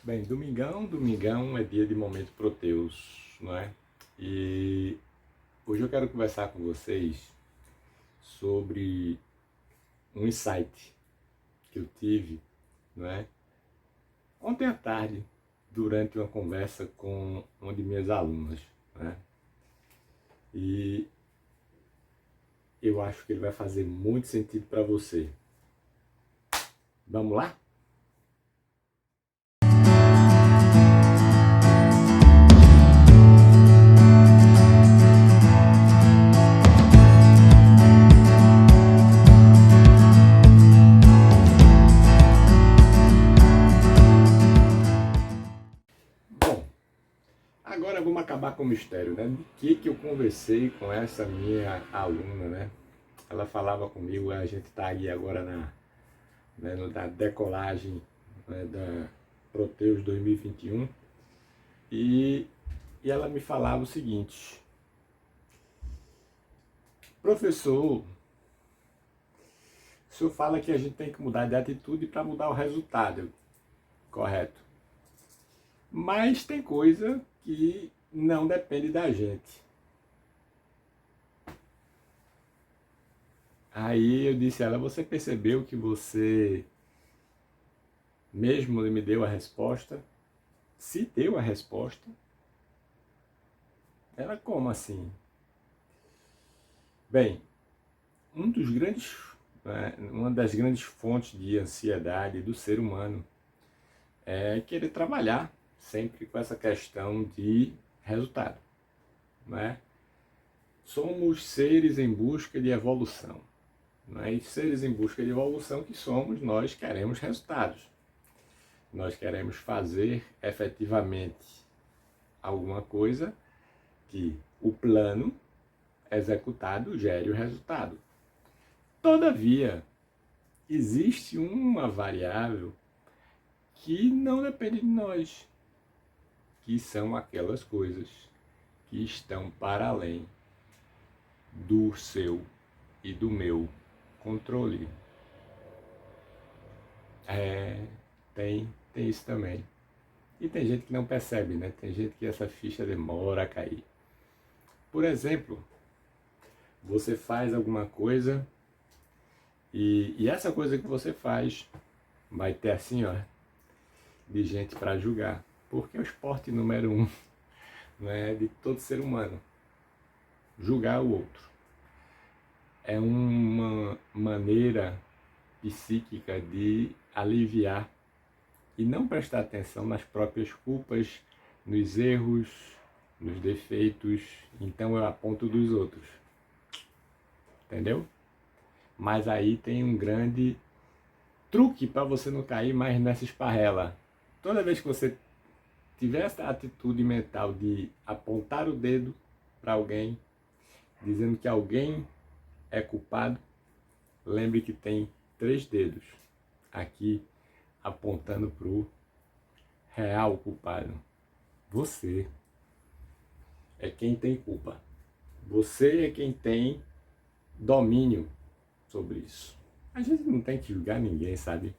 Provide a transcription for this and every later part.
Bem, domingão é dia de Momento Proteus, não é? E hoje eu quero conversar com vocês sobre um insight que eu tive, não é? Ontem à tarde, durante uma conversa com uma de minhas alunas, né? E eu acho que ele vai fazer muito sentido para você. Vamos lá? Bom, agora vamos acabar com o mistério, né? De que eu conversei com essa minha aluna, né? Ela falava comigo, a gente está aí agora na decolagem, né, da Proteus 2021 e ela me falava o seguinte: professor, o senhor fala que a gente tem que mudar de atitude para mudar o resultado, correto? Mas tem coisa que não depende da gente. Aí eu disse a ela: você percebeu que você mesmo me deu a resposta? Se deu a resposta? Ela: como assim? Bem, um dos grandes, uma das grandes fontes de ansiedade do ser humano é querer trabalhar sempre com essa questão de resultado, né? Somos seres em busca de evolução, né? E seres em busca de evolução que somos, nós queremos resultados. Nós queremos fazer efetivamente alguma coisa que o plano executado gere o resultado. Todavia, existe uma variável que não depende de nós, que são aquelas coisas que estão para além do seu e do meu controle. Tem isso também. E tem gente que não percebe, né? Tem gente que essa ficha demora a cair. Por exemplo, você faz alguma coisa e essa coisa que você faz vai ter assim, ó, de gente para julgar. Porque é o esporte número um, né, de todo ser humano. Julgar o outro. É uma maneira psíquica de aliviar e não prestar atenção nas próprias culpas, nos erros, nos defeitos. Então eu aponto dos outros. Entendeu? Mas aí tem um grande truque para você não cair mais nessa esparrela. Toda vez que você tiver essa atitude mental de apontar o dedo para alguém, dizendo que alguém é culpado, lembre que tem 3 dedos aqui apontando para o real culpado. Você é quem tem culpa. Você é quem tem domínio sobre isso. A gente não tem que julgar ninguém, sabe?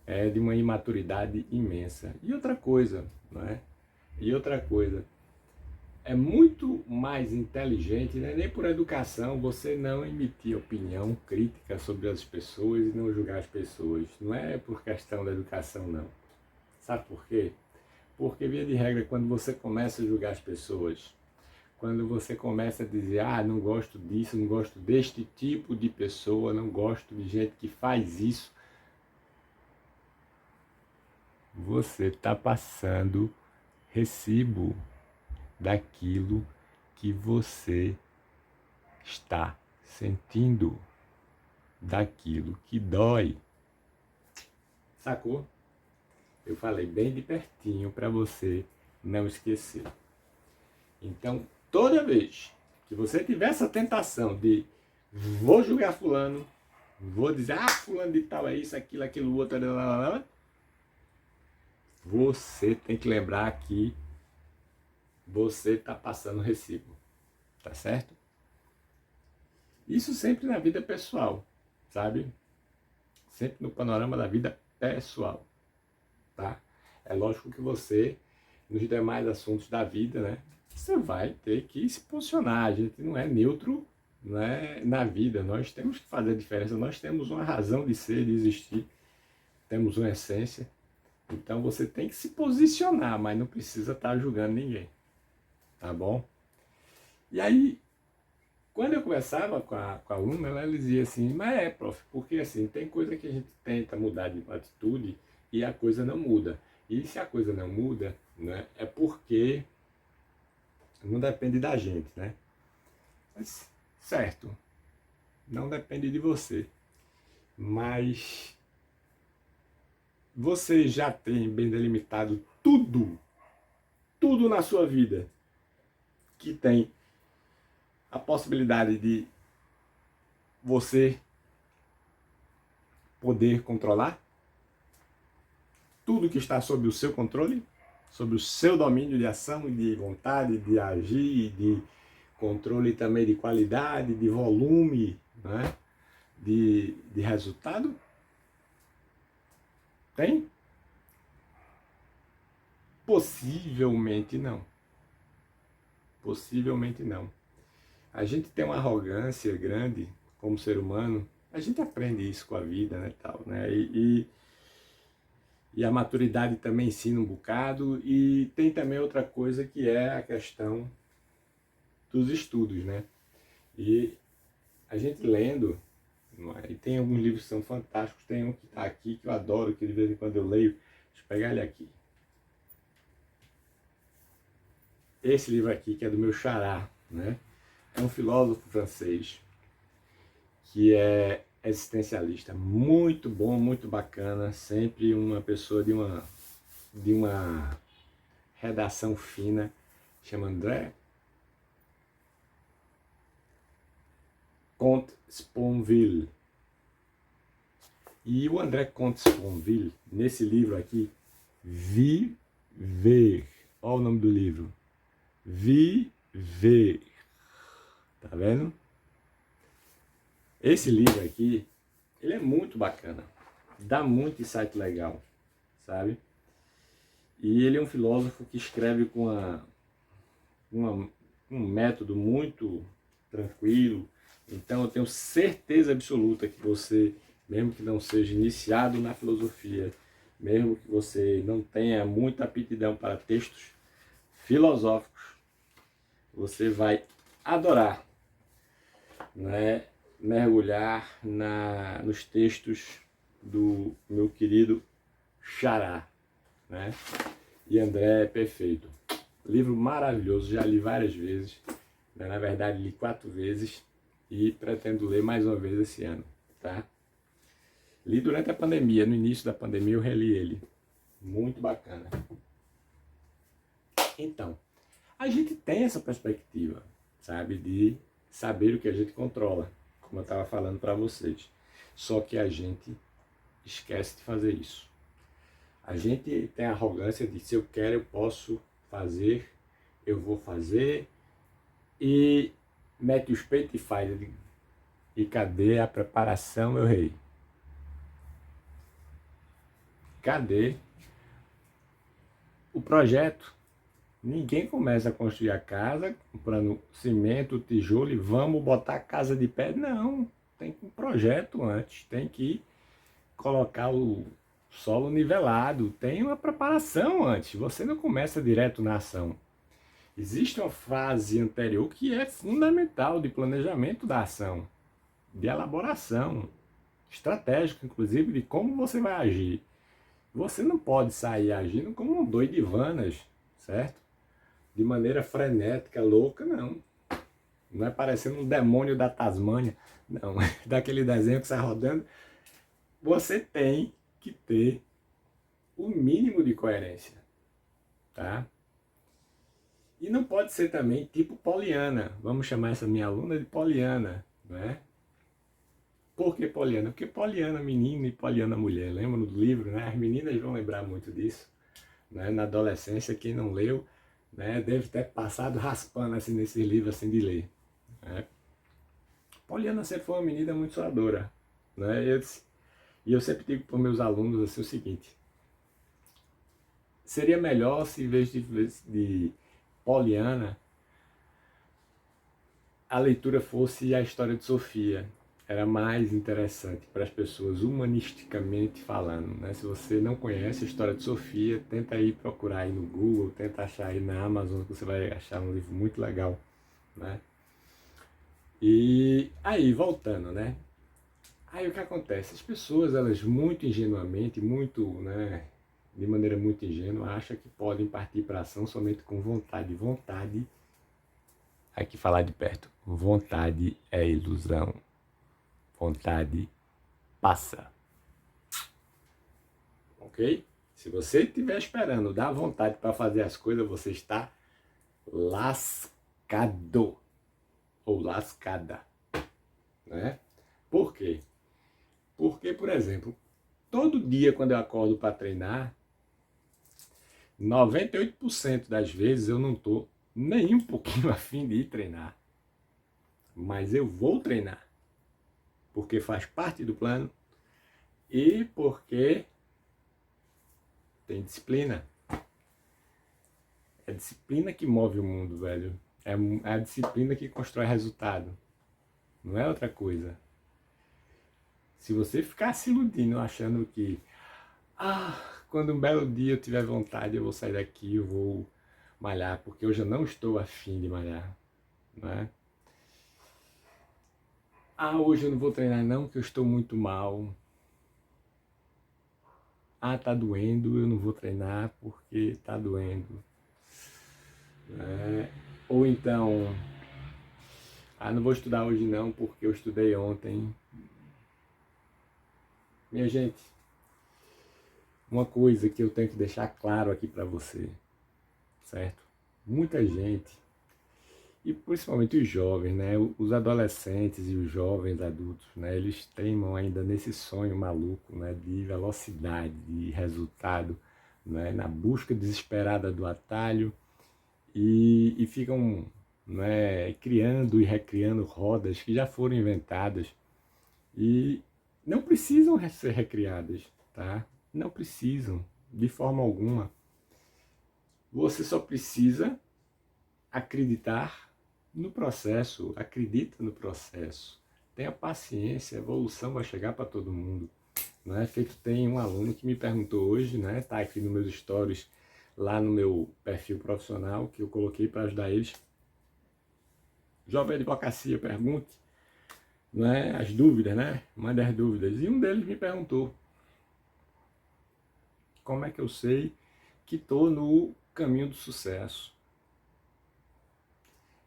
É de uma imaturidade imensa. E outra coisa, não é? E outra coisa, é muito mais inteligente, né? Nem por educação, você não emitir opinião crítica sobre as pessoas e não julgar as pessoas. Não é por questão da educação, não. Sabe por quê? Porque, via de regra, quando você começa a julgar as pessoas, quando você começa a dizer, não gosto disso, não gosto deste tipo de pessoa, não gosto de gente que faz isso, você está passando recibo daquilo que você está sentindo, daquilo que dói. Sacou? Eu falei bem de pertinho para você não esquecer. Então, toda vez que você tiver essa tentação de vou julgar fulano, vou dizer, fulano de tal é isso, aquilo, outro, você tem que lembrar que você está passando recibo, tá certo? Isso sempre na vida pessoal, sabe? Sempre no panorama da vida pessoal, tá? É lógico que você, nos demais assuntos da vida, né, você vai ter que se posicionar. A gente não é neutro, né, na vida. Nós temos que fazer a diferença. Nós temos uma razão de ser, de existir. Temos uma essência. Então você tem que se posicionar, mas não precisa estar julgando ninguém. Tá bom? E aí, quando eu conversava com a aluna, ela dizia assim, mas prof, porque assim, tem coisa que a gente tenta mudar de atitude e a coisa não muda. E se a coisa não muda, né, é porque não depende da gente, né? Mas, certo, não depende de você. Mas você já tem bem delimitado tudo na sua vida que tem a possibilidade de você poder controlar? Tudo que está sob o seu controle? Sobre o seu domínio de ação e de vontade, de agir, de controle também de qualidade, de volume, né? de resultado? Tem? Possivelmente não. Possivelmente não. A gente tem uma arrogância grande como ser humano, a gente aprende isso com a vida, né, tal, né? E a maturidade também ensina um bocado, e tem também outra coisa que é a questão dos estudos, né? E a gente lendo, e tem alguns livros que são fantásticos, tem um que está aqui que eu adoro, que de vez em quando eu leio, deixa eu pegar ele aqui. Esse livro aqui, que é do meu xará, né? É um filósofo francês que é existencialista, muito bom, muito bacana, sempre uma pessoa de uma redação fina, chama André Comte-Sponville. E o André Comte-Sponville, nesse livro aqui, Viver, olha o nome do livro, Viver, tá vendo? Esse livro aqui, ele é muito bacana, dá muito insight legal, sabe? E ele é um filósofo que escreve com um método muito tranquilo. Então eu tenho certeza absoluta que você, mesmo que não seja iniciado na filosofia, mesmo que você não tenha muita aptidão para textos filosóficos, você vai adorar, né, mergulhar nos textos do meu querido xará, né? E André é perfeito. Livro maravilhoso, já li várias vezes, né? Na verdade li 4 vezes e pretendo ler mais uma vez esse ano, tá? Li durante a pandemia, no início da pandemia eu reli ele, muito bacana. Então, a gente tem essa perspectiva, sabe, de saber o que a gente controla, como eu estava falando para vocês, só que a gente esquece de fazer isso. A gente tem a arrogância de se eu quero, eu posso fazer, eu vou fazer, e mete os peitos e faz. E cadê a preparação, meu rei? Cadê o projeto? Ninguém começa a construir a casa comprando cimento, tijolo e vamos botar a casa de pé. Não, tem um projeto antes, tem que colocar o solo nivelado, tem uma preparação antes. Você não começa direto na ação. Existe uma fase anterior que é fundamental de planejamento da ação, de elaboração, estratégica, inclusive, de como você vai agir. Você não pode sair agindo como um doido de vanas, certo? De maneira frenética, louca, não. Não é parecendo um demônio da Tasmânia, não. Daquele desenho que sai rodando. Você tem que ter o mínimo de coerência, tá? E não pode ser também tipo Poliana. Vamos chamar essa minha aluna de Poliana, né? Por que Poliana? Porque Poliana menina e Poliana mulher. Lembra do livro, né? As meninas vão lembrar muito disso, né? Na adolescência, quem não leu, né, deve ter passado raspando assim nesses livros assim de ler, né? Poliana sempre foi uma menina muito sonhadora, né? E eu sempre digo para os meus alunos assim, o seguinte: Seria melhor se, em vez de Poliana, a leitura fosse a história de Sofia. Era mais interessante para as pessoas, humanisticamente falando, né? Se você não conhece a história de Sofia, tenta aí procurar aí no Google, tenta achar aí na Amazon, que você vai achar um livro muito legal, né? E aí, voltando, né? Aí o que acontece? As pessoas, elas muito ingenuamente, muito, né, de maneira muito ingênua, acham que podem partir para a ação somente com vontade. Vontade, aqui falar de perto, vontade é ilusão. Vontade passa. Ok? Se você estiver esperando dar vontade para fazer as coisas, você está lascado ou lascada, né? Por quê? Porque, por exemplo, todo dia quando eu acordo para treinar, 98% das vezes eu não estou nem um pouquinho afim de ir treinar. Mas eu vou treinar. Porque faz parte do plano e porque tem disciplina. É a disciplina que move o mundo, velho. É a disciplina que constrói resultado. Não é outra coisa. Se você ficar se iludindo, achando que quando um belo dia eu tiver vontade, eu vou sair daqui, eu vou malhar, porque hoje eu não estou afim de malhar, né? Hoje eu não vou treinar não, porque eu estou muito mal. Tá doendo, eu não vou treinar porque tá doendo. Ou então, não vou estudar hoje não, porque eu estudei ontem. Minha gente, uma coisa que eu tenho que deixar claro aqui para você, certo? Muita gente, e principalmente os jovens, né? Os adolescentes e os jovens adultos, né? Eles teimam ainda nesse sonho maluco, né? De velocidade, de resultado, né? Na busca desesperada do atalho e ficam, né? Criando e recriando rodas que já foram inventadas e não precisam ser recriadas, tá? Não precisam, de forma alguma. Você só precisa acreditar no processo, acredita no processo. Tenha paciência, a evolução vai chegar para todo mundo. Não é feito, tem um aluno que me perguntou hoje, né? Tá aqui nos meus stories, lá no meu perfil profissional, que eu coloquei para ajudar eles. Jovem Advocacia, pergunte, né? As dúvidas, né? Mande as dúvidas. E um deles me perguntou, como é que eu sei que estou no caminho do sucesso?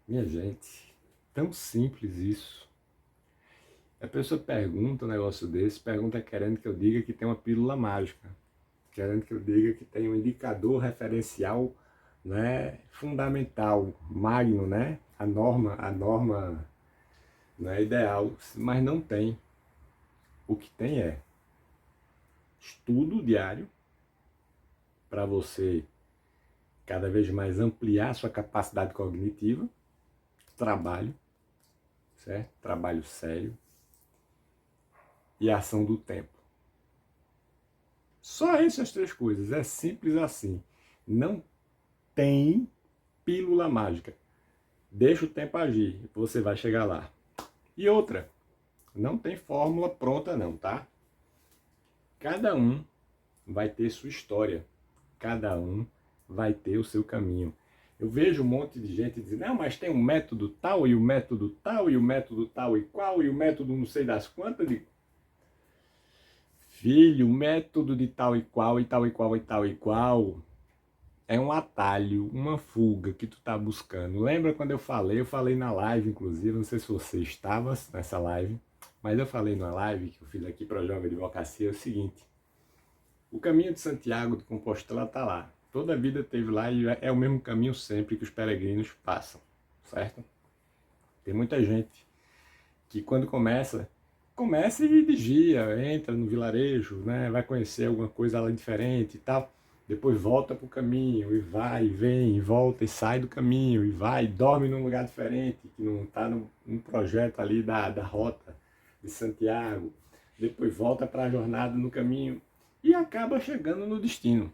Minha gente, tão simples isso. A pessoa pergunta um negócio desse, pergunta querendo que eu diga que tem uma pílula mágica, querendo que eu diga que tem um indicador referencial, né, fundamental, magno, né, a norma, né, ideal, mas não tem. O que tem é estudo diário para você cada vez mais ampliar sua capacidade cognitiva, trabalho, certo? Trabalho sério e ação do tempo. Só essas três coisas, é simples assim. Não tem pílula mágica. Deixa o tempo agir, você vai chegar lá. E outra, não tem fórmula pronta não, tá? Cada um vai ter sua história. Cada um vai ter o seu caminho. Eu vejo um monte de gente dizendo, não, mas tem um método tal, e o método tal, e o método tal e qual, e o método não sei das quantas. Filho, o método de tal e qual, e tal e qual, e tal e qual, é um atalho, uma fuga que tu tá buscando. Lembra quando eu falei na live, inclusive, não sei se você estava nessa live, mas eu falei na live que eu fiz aqui para a Jovem Advocacia, é o seguinte, o caminho de Santiago de Compostela tá lá. Toda a vida teve lá e é o mesmo caminho sempre que os peregrinos passam, certo? Tem muita gente que quando começa e vigia, entra no vilarejo, né, vai conhecer alguma coisa lá diferente e tal, depois volta para o caminho e vai, e vem, e volta e sai do caminho e vai, e dorme num lugar diferente, que não está no projeto ali da rota de Santiago, depois volta para a jornada no caminho e acaba chegando no destino.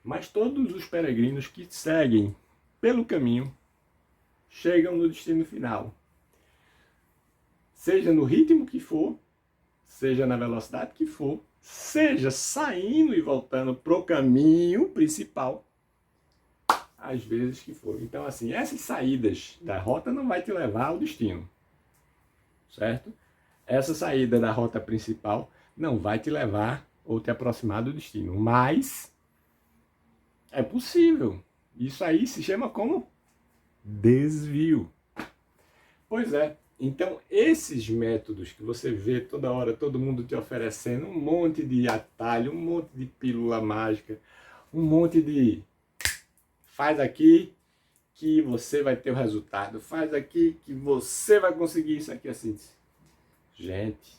Mas todos os peregrinos que seguem pelo caminho chegam no destino final. Seja no ritmo que for, seja na velocidade que for, seja saindo e voltando pro caminho principal, às vezes que for. Então, assim, essas saídas da rota não vai te levar ao destino, certo? Essa saída da rota principal não vai te levar ou te aproximar do destino, mas é possível. Isso aí se chama como desvio. Pois é. Então, esses métodos que você vê toda hora, todo mundo te oferecendo um monte de atalho, um monte de pílula mágica, um monte de faz aqui que você vai ter o resultado, faz aqui que você vai conseguir isso aqui assim. Gente,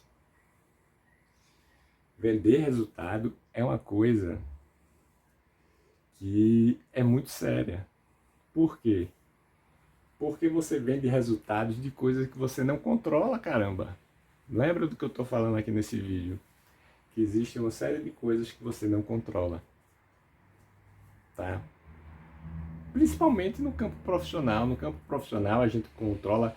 vender resultado é uma coisa que é muito séria. Por quê? Porque você vende resultados de coisas que você não controla, caramba. Lembra do que eu estou falando aqui nesse vídeo? Que existe uma série de coisas que você não controla. Tá? Principalmente no campo profissional. No campo profissional a gente controla,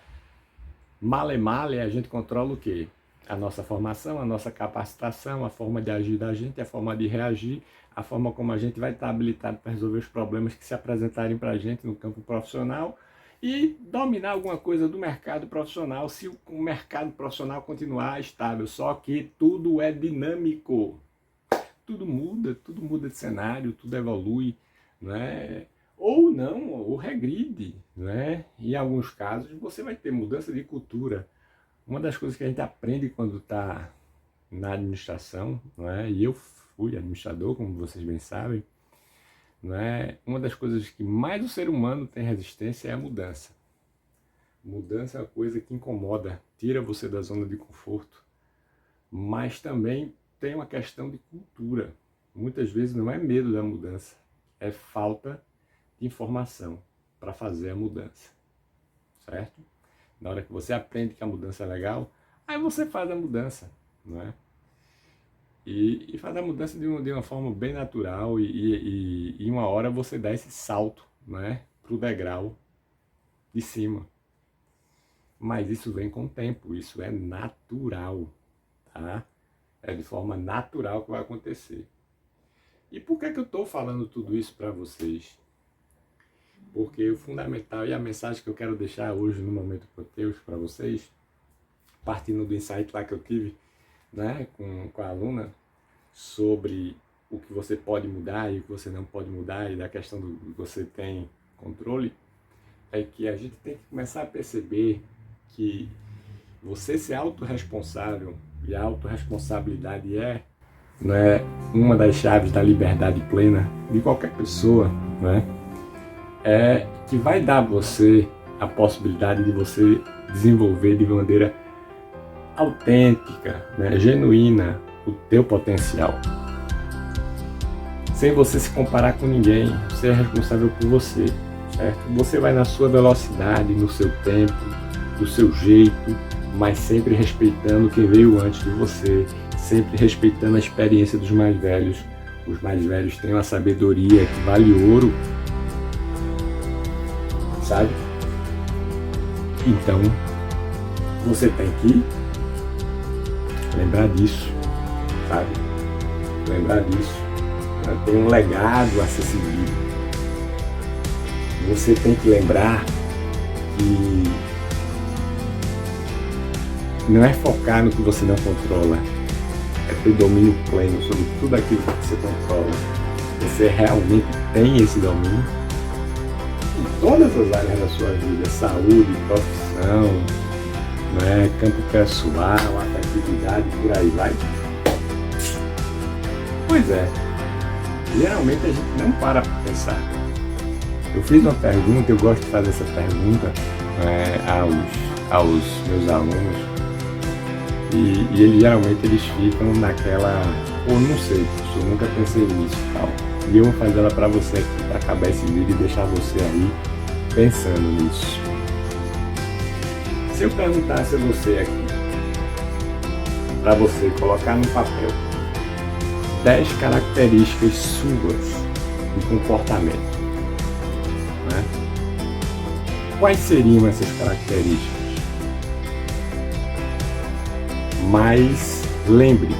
male, a gente controla o quê? A nossa formação, a nossa capacitação, a forma de agir da gente, a forma de reagir, a forma como a gente vai estar habilitado para resolver os problemas que se apresentarem para a gente no campo profissional e dominar alguma coisa do mercado profissional se o mercado profissional continuar estável. Só que tudo é dinâmico, tudo muda de cenário, tudo evolui, né? Ou não, ou regride, né? Em alguns casos você vai ter mudança de cultura. Uma das coisas que a gente aprende quando está na administração, né? E eu fui administrador, como vocês bem sabem, né? Uma das coisas que mais o ser humano tem resistência é a mudança. Mudança é uma coisa que incomoda, tira você da zona de conforto, mas também tem uma questão de cultura. Muitas vezes não é medo da mudança, é falta de informação para fazer a mudança, certo? Na hora que você aprende que a mudança é legal, aí você faz a mudança, não é? E faz a mudança de uma forma bem natural e uma hora você dá esse salto, né, para o degrau de cima. Mas isso vem com o tempo, isso é natural, tá? É de forma natural que vai acontecer. E por que eu estou falando tudo isso para vocês? Porque o fundamental e a mensagem que eu quero deixar hoje no Momento Proteus para vocês, partindo do insight lá que eu tive, né, com a aluna, sobre o que você pode mudar e o que você não pode mudar e da questão do que você tem controle, é que a gente tem que começar a perceber que você ser autorresponsável, e a autorresponsabilidade é, né, uma das chaves da liberdade plena de qualquer pessoa, né, é que vai dar a você a possibilidade de você desenvolver de maneira autêntica, né, genuína, o teu potencial. Sem você se comparar com ninguém, você é responsável por você, certo? Você vai na sua velocidade, no seu tempo, do seu jeito, mas sempre respeitando quem veio antes de você, sempre respeitando a experiência dos mais velhos. Os mais velhos têm uma sabedoria que vale ouro, sabe? Então, você tem que lembrar disso, sabe? Lembrar disso. Tem um legado a ser seguido. Você tem que lembrar que não é focar no que você não controla, é ter domínio pleno sobre tudo aquilo que você controla. Você realmente tem esse domínio em todas as áreas da sua vida: saúde, profissão, né, campo pessoal, afetividade, por aí vai. Pois é, geralmente a gente não para pensar. Eu fiz uma pergunta, eu gosto de fazer essa pergunta, né, aos meus alunos, e eles geralmente ficam naquela, ou não sei, eu nunca pensei nisso e tal. E eu vou fazer ela para você aqui, para acabar esse vídeo e deixar você aí pensando nisso. Se eu perguntasse a você aqui, para você colocar no papel 10 características suas de comportamento, né? Quais seriam essas características? Mas lembre,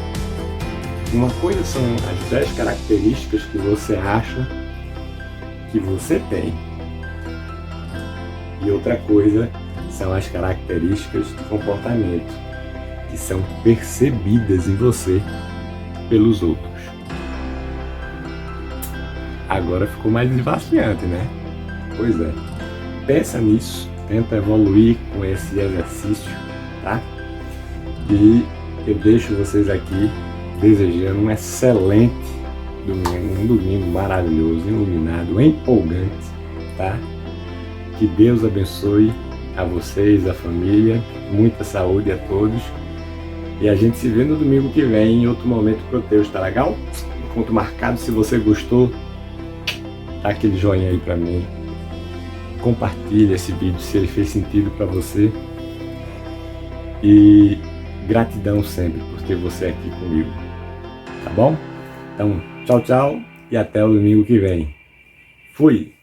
uma coisa são as 10 características que você acha que você tem, e outra coisa são as características de comportamento que são percebidas em você pelos outros. Agora ficou mais desafiante, né? Pois é. Pensa nisso, tenta evoluir com esse exercício, tá? E eu deixo vocês aqui desejando um excelente domingo, um domingo maravilhoso, iluminado, empolgante, tá? Que Deus abençoe a vocês, a família, muita saúde a todos. E a gente se vê no domingo que vem, em outro momento Proteus, tá legal? Encontro marcado. Se você gostou, dá aquele joinha aí pra mim. Compartilha esse vídeo se ele fez sentido para você. E gratidão sempre por ter você aqui comigo. Tá bom? Então, tchau, tchau e até o domingo que vem. Fui!